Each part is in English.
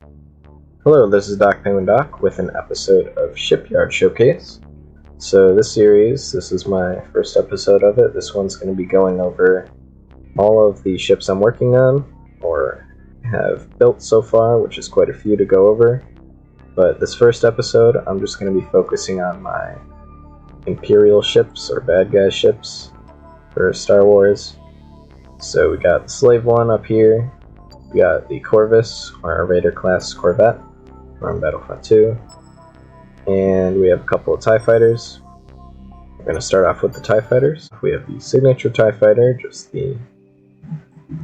Hello, this is DocPenguinDoc with an episode of Shipyard Showcase. So this is my first episode of it. This one's going to be going over all of the ships I'm working on, or have built so far, which is quite a few to go over. But this first episode, I'm just going to be focusing on my Imperial ships, or bad guy ships, for Star Wars. So we got the Slave One up here. We got the Corvus, or Raider class Corvette, from Battlefront 2, and we have a couple of TIE fighters. We're going to start off with the TIE fighters. We have the signature TIE fighter, just the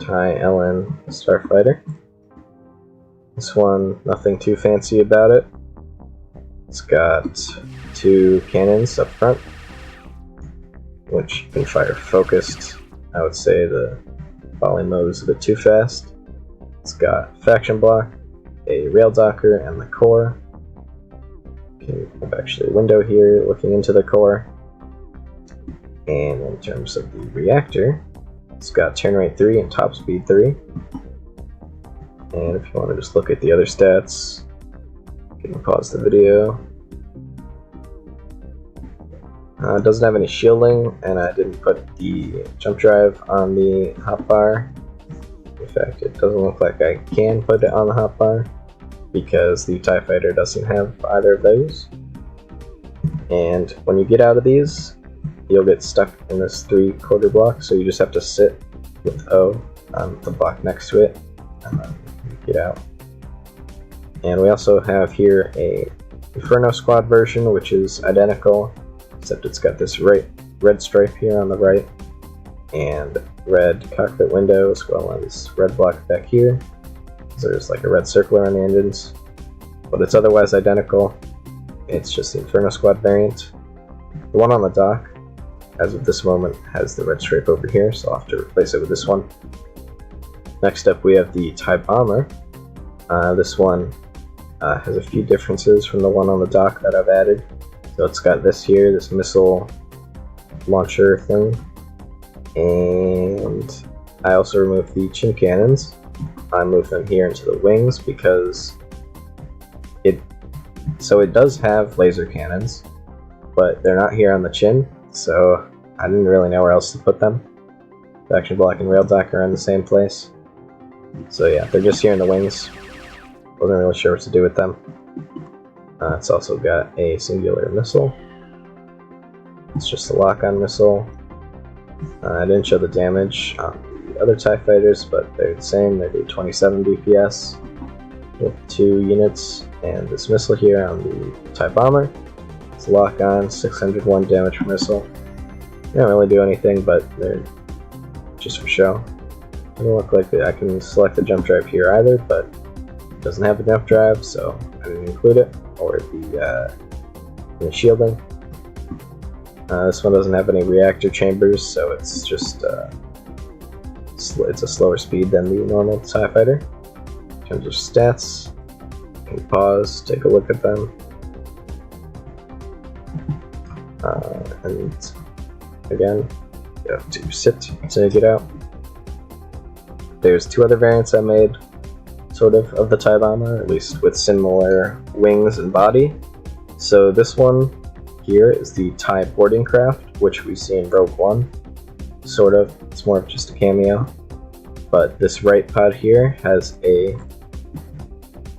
TIE LN Starfighter. This one, nothing too fancy about it. It's got two cannons up front, which you can fire focused. I would say the volley mode is a bit too fast. It's got faction block, a rail docker, and the core. Okay, we have actually a window here looking into the core. And in terms of the reactor, it's got turn rate 3 and top speed 3. And if you want to just look at the other stats, you can pause the video. It doesn't have any shielding, and I didn't put the jump drive on the hotbar. In fact, it doesn't look like I can put it on the hotbar, because the TIE fighter doesn't have either of those. And when you get out of these, you'll get stuck in this 3/4 block, so you just have to sit with O on the block next to it, and then get out. And we also have here a Inferno Squad version, which is identical, except it's got this red stripe here on the right, and red cockpit window, as well as red block back here. So there's like a red circle around the engines, but it's otherwise identical. It's just the Inferno Squad variant. The one on the dock, as of this moment, has the red stripe over here, so I'll have to replace it with this one. Next up, we have the TIE Bomber. This one has a few differences from the one on the dock that I've added. So it's got this here, this missile launcher thing, and I also removed the chin cannons. I moved them here into the wings because it does have laser cannons, but they're not here on the chin, so I didn't really know where else to put them. Faction block and rail dock are in the same place, so yeah, they're just here in the wings. Wasn't really sure what to do with them. It's also got a singular missile. It's just a lock-on missile. I didn't show the damage on the other TIE fighters, but they're the same. They do 27 DPS with 2 units, and this missile here on the TIE Bomber, it's lock-on, 601 damage per missile. They don't really do anything, but they're just for show. They don't look like I can select the jump drive here either, but it doesn't have a jump drive, so I didn't include it, or the shielding. This one doesn't have any reactor chambers, so it's just it's a slower speed than the normal TIE fighter. In terms of stats, you can pause, take a look at them, and again, you have to sit to get out. There's 2 other variants I made, sort of the TIE Bomber, at least with similar wings and body. So this one here is the TIE Boarding Craft, which we see in Rogue One. Sort of. It's more of just a cameo. But this right pod here has in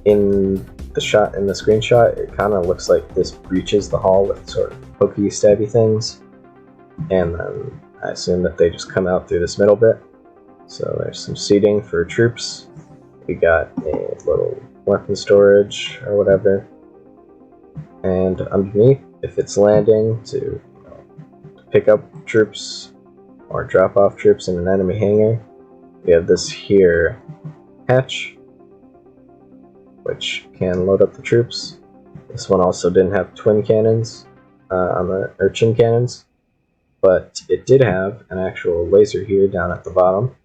the screenshot, it kind of looks like this breaches the hull with sort of pokey, stabby things. And then I assume that they just come out through this middle bit. So there's some seating for troops. We got a little weapon storage or whatever. And underneath, if it's landing to pick up troops or drop off troops in an enemy hangar, we have this here hatch, which can load up the troops. This one also didn't have twin cannons or chin cannons, but it did have an actual laser here down at the bottom,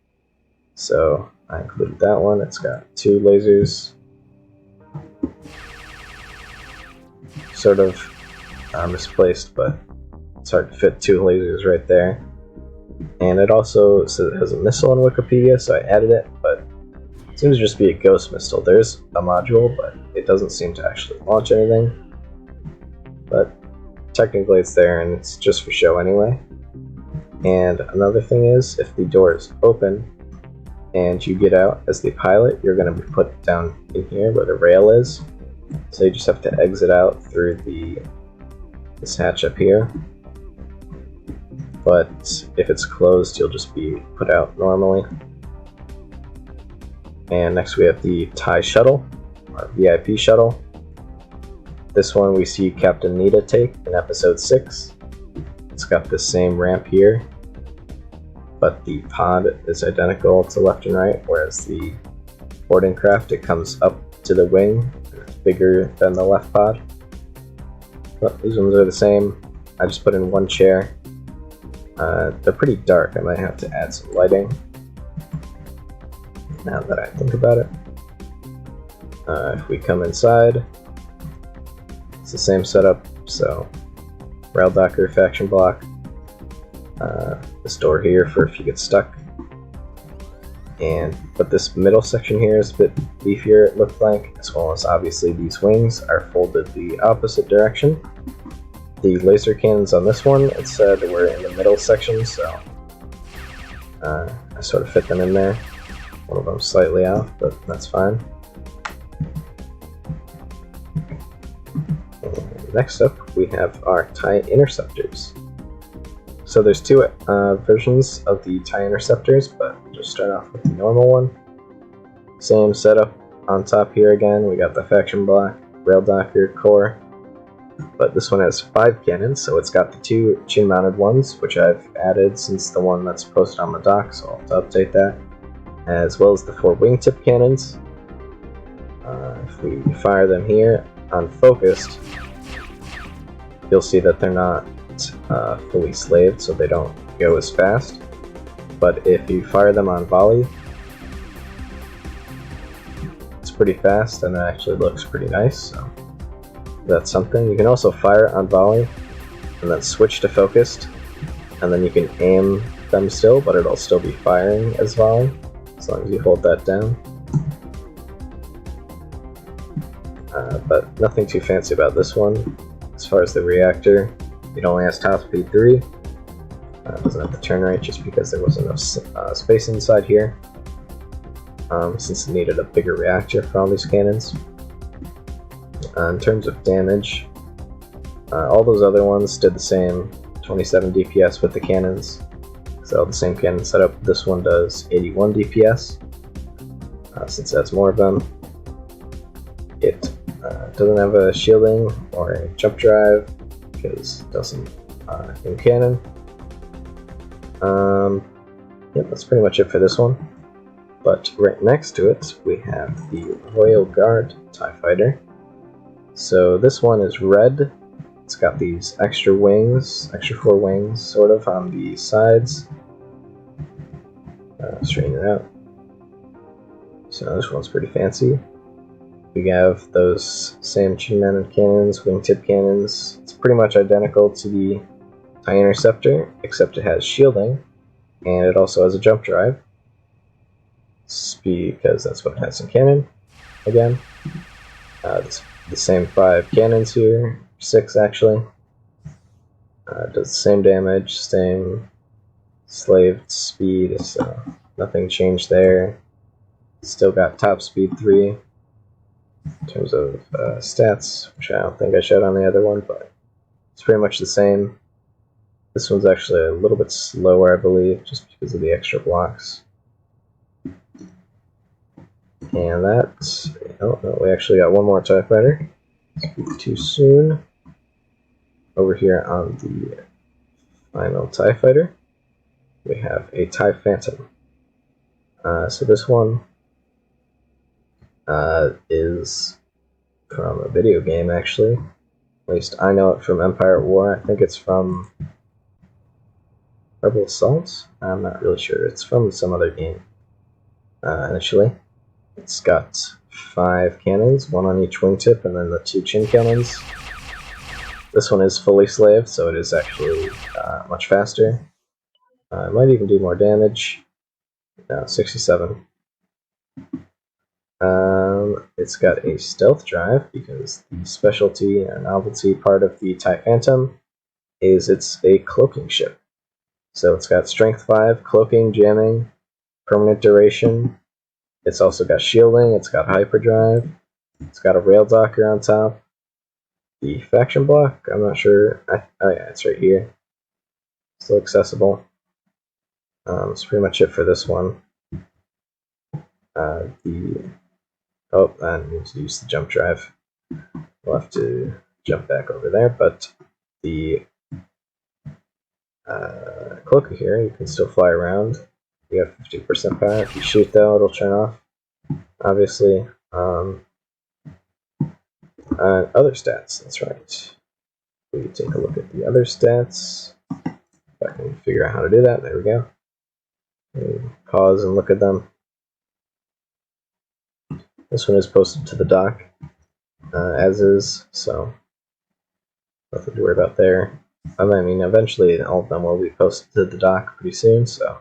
so I included that one. It's got 2 lasers, sort of misplaced, but it's hard to fit 2 lasers right there. And it also says it has a missile on Wikipedia, so I added it, but Seems to just be a ghost missile. There's a module, but it doesn't seem to actually launch anything. But technically it's there, and it's just for show anyway. And another thing is, if the door is open and you get out as the pilot, you're going to be put down in here where the rail is. So you just have to exit out through this hatch up here. But if it's closed, you'll just be put out normally. And next we have the TIE shuttle, our VIP shuttle. This one we see Captain Nita take in episode 6. It's got the same ramp here, but the pod is identical to left and right, whereas the boarding craft, it comes up to the wing, and it's bigger than the left pod. But these ones are the same. I just put in one chair. They're pretty dark. I might have to add some lighting now that I think about it. If we come inside, it's the same setup, so rail docker, faction block, this door here for if you get stuck, but this middle section here is a bit beefier, it looked like, as well as obviously these wings are folded the opposite direction. The laser cannons on this one, it said were in the middle section, so I sort of fit them in there. One of them slightly off, but that's fine. And next up, we have our TIE interceptors. So there's two versions of the TIE interceptors, but we'll just start off with the normal one. Same setup on top here again. We got the faction block, rail docker, core, but this one has 5 cannons, so it's got the 2 chin-mounted ones, which I've added since the one that's posted on the dock, so I'll have to update that, as well as the 4 wingtip cannons. If we fire them here unfocused, you'll see that they're not fully slaved, so they don't go as fast. But if you fire them on volley, it's pretty fast, and it actually looks pretty nice, so that's something. You can also fire on volley, and then switch to focused, and then you can aim them still, but it'll still be firing as volley, as long as you hold that down. But nothing too fancy about this one. As far as the reactor, it only has top speed 3. It doesn't have the turn rate just because there wasn't enough space inside here, since it needed a bigger reactor for all these cannons. In terms of damage, all those other ones did the same 27 DPS with the cannons. So the same cannon setup. This one does 81 DPS, since it has more of them. It doesn't have a shielding or a jump drive because it doesn't in cannon. Yep, that's pretty much it for this one. But right next to it, we have the Royal Guard TIE Fighter. So this one is red. It's got these extra wings, extra 4 wings, sort of, on the sides. Straighten it out. So this one's pretty fancy. We have those same chin-mounted cannons, wingtip cannons. It's pretty much identical to the TIE Interceptor, except it has shielding, and it also has a jump drive, because that's what it has in cannon. Again, the same 5 cannons here, 6 actually. Does the same damage, same slaved speed, so nothing changed there. Still got top speed 3 in terms of stats, which I don't think I showed on the other one, but it's pretty much the same. This one's actually a little bit slower, I believe, just because of the extra blocks. And that, oh no, we actually got one more TIE Fighter. Speak too soon. Over here on the final TIE Fighter, we have a TIE Phantom. So this one is from a video game, actually. At least I know it from Empire at War. I think it's from Rebel Assault? I'm not really sure. It's from some other game, initially. It's got 5 cannons, 1 on each wingtip, and then the 2 chin cannons. This one is fully slaved, so it is actually much faster. It might even do more damage. No, 67. It's got a stealth drive because the specialty or novelty part of the TIE Phantom is it's a cloaking ship. So it's got strength 5, cloaking, jamming, permanent duration. It's also got shielding, it's got hyperdrive, it's got a rail docker on top. The faction block, I'm not sure. Oh yeah, it's right here. Still accessible. That's pretty much it for this one. I need to use the jump drive. We'll have to jump back over there, but the cloaker here, you can still fly around. You have 50% power. If you shoot though, it'll turn off. Obviously. Other stats, that's right. We take a look at the other stats. If I can figure out how to do that, there we go. Pause and look at them. This one is posted to the doc, as is, so nothing to worry about there. I mean, eventually all of them will be posted to the doc pretty soon, so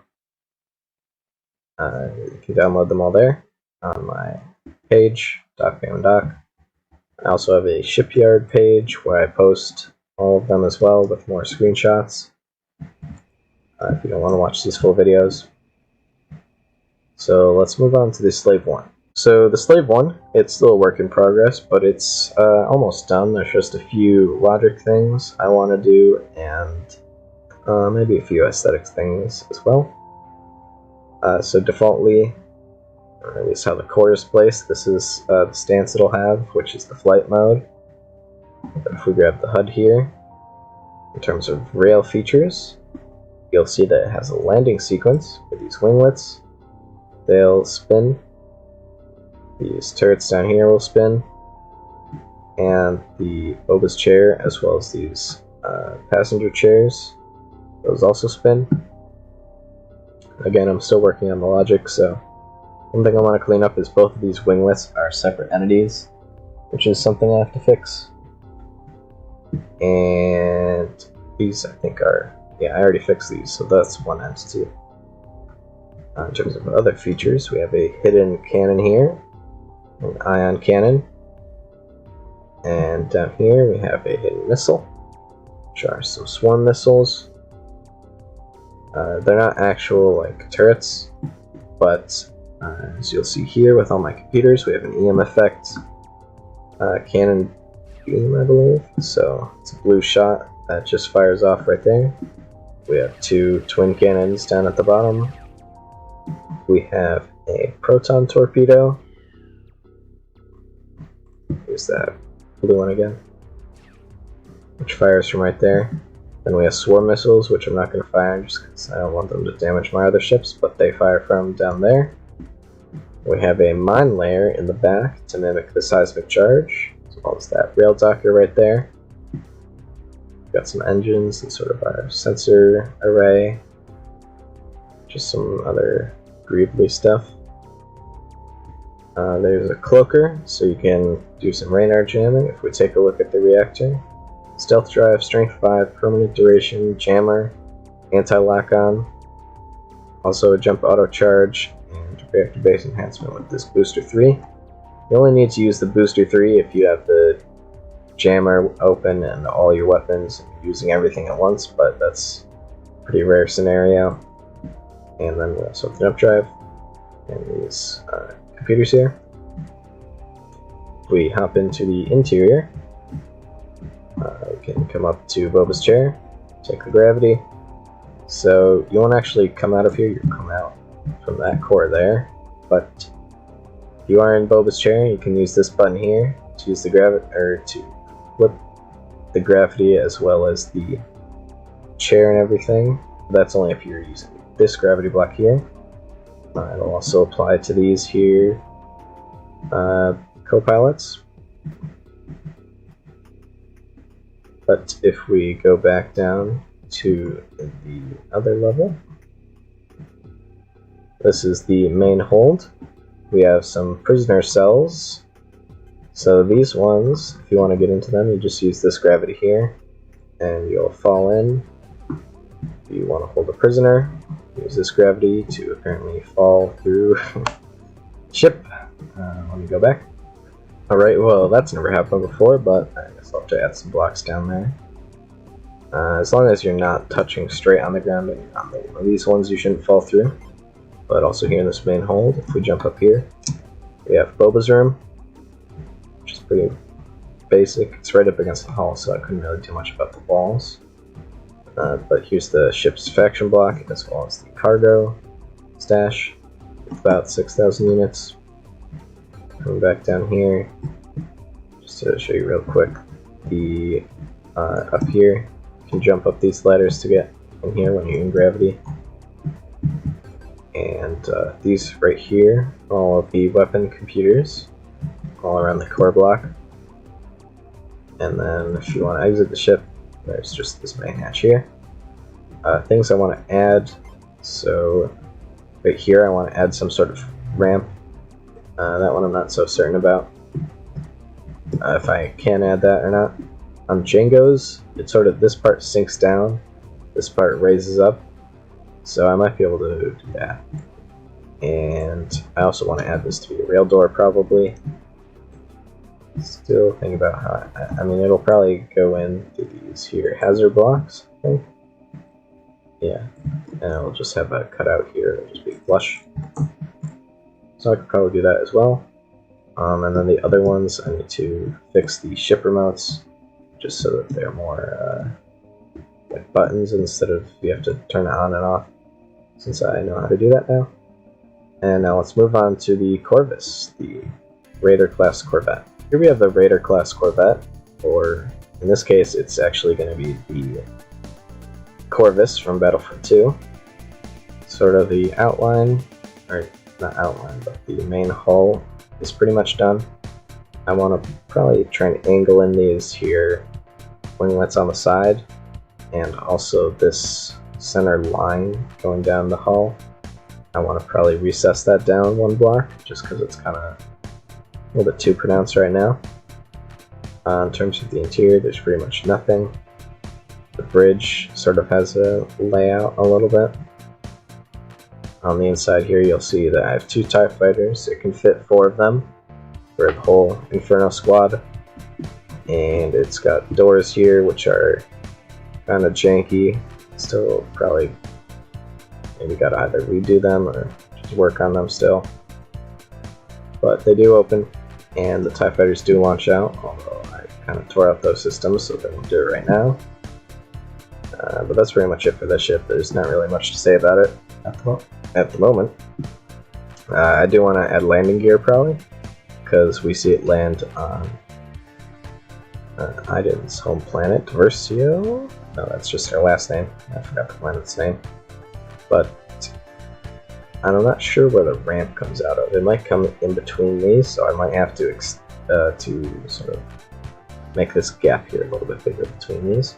you can download them all there on my page, DocPenguinDoc. I also have a Shipyard page where I post all of them as well with more screenshots if you don't want to watch these full videos. So let's move on to the Slave 1. So the Slave 1, it's still a work in progress, but it's almost done. There's just a few logic things I want to do and maybe a few aesthetic things as well. So defaultly, or at least how the core is placed, this is the stance it'll have, which is the flight mode. But if we grab the HUD here, in terms of rail features, you'll see that it has a landing sequence with these winglets. They'll spin. These turrets down here will spin. And the Boba's chair, as well as these passenger chairs, those also spin. Again, I'm still working on the logic, so one thing I want to clean up is both of these winglets are separate entities, which is something I have to fix. And these, I think, are... yeah, I already fixed these, so that's one entity. In terms of other features, we have a hidden cannon here, an ion cannon, and down here we have a hidden missile, which are some swarm missiles. They're not actual like turrets, but as you'll see here with all my computers, we have an EM effect cannon beam, I believe. So it's a blue shot that just fires off right there. We have two twin cannons down at the bottom. We have a proton torpedo. Here's that blue one again, which fires from right there. Then we have swarm missiles, which I'm not going to fire just because I don't want them to damage my other ships, but they fire from down there. We have a mine layer in the back to mimic the seismic charge, as well as that rail docker right there. We've got some engines and sort of our sensor array. Just some other greebly stuff. There's a cloaker, so you can do some radar jamming if we take a look at the reactor. Stealth drive, strength 5, permanent duration, jammer, anti-lock-on. Also a jump auto charge and reactor base enhancement with this booster 3. You only need to use the booster 3 if you have the jammer open and all your weapons and using everything at once, but that's a pretty rare scenario. And then we also have the jump drive and these computers here. We hop into the interior. We can come up to Boba's chair, take the gravity. So you won't actually come out of here, you'll come out from that core there. But if you are in Boba's chair, you can use this button here to use the gravity, or to flip the gravity as well as the chair and everything. That's only if you're using this gravity block here. It'll also apply to these here co-pilots. But if we go back down to the other level, this is the main hold. We have some prisoner cells. So these ones, if you want to get into them, you just use this gravity here, and you'll fall in. If you want to hold a prisoner, use this gravity to apparently fall through ship. Let me go back. Alright, well that's never happened before, but I guess I'll have to add some blocks down there. As long as you're not touching straight on the ground, and on these ones you shouldn't fall through. But also here in this main hold, if we jump up here, we have Boba's room, which is pretty basic. It's right up against the hull, so I couldn't really do much about the walls. But here's the ship's faction block, as well as the cargo stash, with about 6,000 units. Coming back down here, just to show you real quick, the up here, you can jump up these ladders to get in here when you're in gravity. And these right here, all of the weapon computers, all around the core block. And then if you want to exit the ship, there's just this main hatch here. Things I want to add, so right here I want to add some sort of ramp. That one I'm not so certain about, if I can add that or not. On Django's, it's sort of, this part sinks down, this part raises up, so I might be able to do that. And I also want to add this to be a rail door probably. Still think about how, I mean it'll probably go into these here hazard blocks, I think. Yeah, and I'll just have a cutout here, it'll just be flush. So I could probably do that as well. And then the other ones, I need to fix the ship remotes, just so that they're more like buttons instead of you have to turn it on and off, since I know how to do that now. And now let's move on to the Corvus, the Raider class Corvette. Here we have the Raider class Corvette, or in this case it's actually going to be the Corvus from Battlefield 2. Sort of the outline, or not outline, but the main hull is pretty much done. I want to probably try and angle in these here winglets on the side, and also this center line going down the hull. I want to probably recess that down one block, just because it's kind of a little bit too pronounced right now. In terms of the interior, there's pretty much nothing. The bridge sort of has a layout a little bit. On the inside here, you'll see that I have 2 TIE fighters. It can fit 4 of them for the whole Inferno squad. And it's got doors here, which are kind of janky. Still probably maybe gotta either redo them or just work on them still. But they do open, and the TIE fighters do launch out, although I kind of tore out those systems, so they won't do it right now. But that's pretty much it for this ship. There's not really much to say about it at the moment. I do want to add landing gear probably, because we see it land on Iden's home planet, Versio? No, that's just her last name. I forgot the planet's name. But I'm not sure where the ramp comes out of. It might come in between these, so I might have to sort of make this gap here a little bit bigger between these.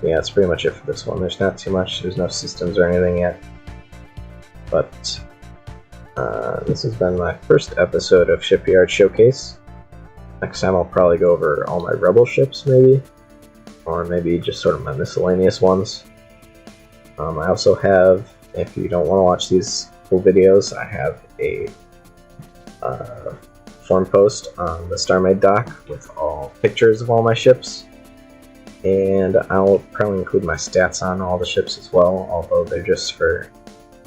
Yeah, that's pretty much it for this one. There's not too much. There's no systems or anything yet. But this has been my first episode of Shipyard Showcase. Next time I'll probably go over all my Rebel ships, maybe. Or maybe just sort of my miscellaneous ones. I also have, if you don't want to watch these full videos, I have a forum post on the StarMade doc with all pictures of all my ships. And I'll probably include my stats on all the ships as well, although they're just for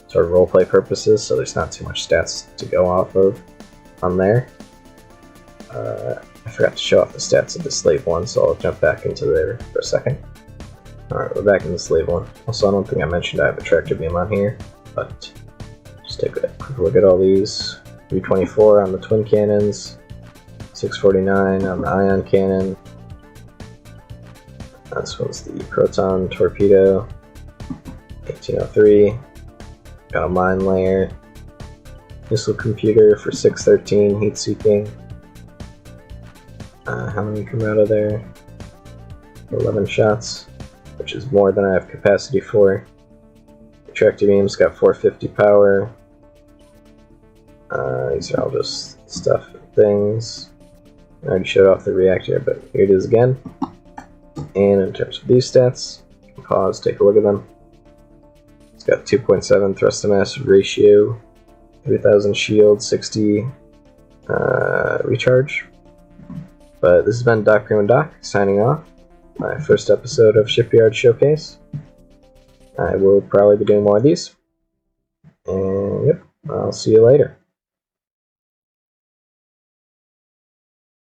sort of roleplay purposes, so there's not too much stats to go off of on there. I forgot to show off the stats of the slave one, so I'll jump back into there for a second. Alright, we're back in the slave one. Also, I don't think I mentioned I have a tractor beam on here, but just take a quick look at all these. 324 on the twin cannons, 649 on the ion cannon. This one's the proton torpedo, 1803. Got a mine layer, missile computer for 613, heat seeking. How many come out of there? 11 shots, which is more than I have capacity for. The tractor beam's got 450 power. These are all just stuff and things. I already showed off the reactor, but here it is again. And in terms of these stats, you can pause, take a look at them. It's got 2.7 thrust to mass ratio, 3000 shield, 60 recharge. But this has been DocPenguinDoc signing off. My first episode of Shipyard Showcase. I will probably be doing more of these. And yep, I'll see you later.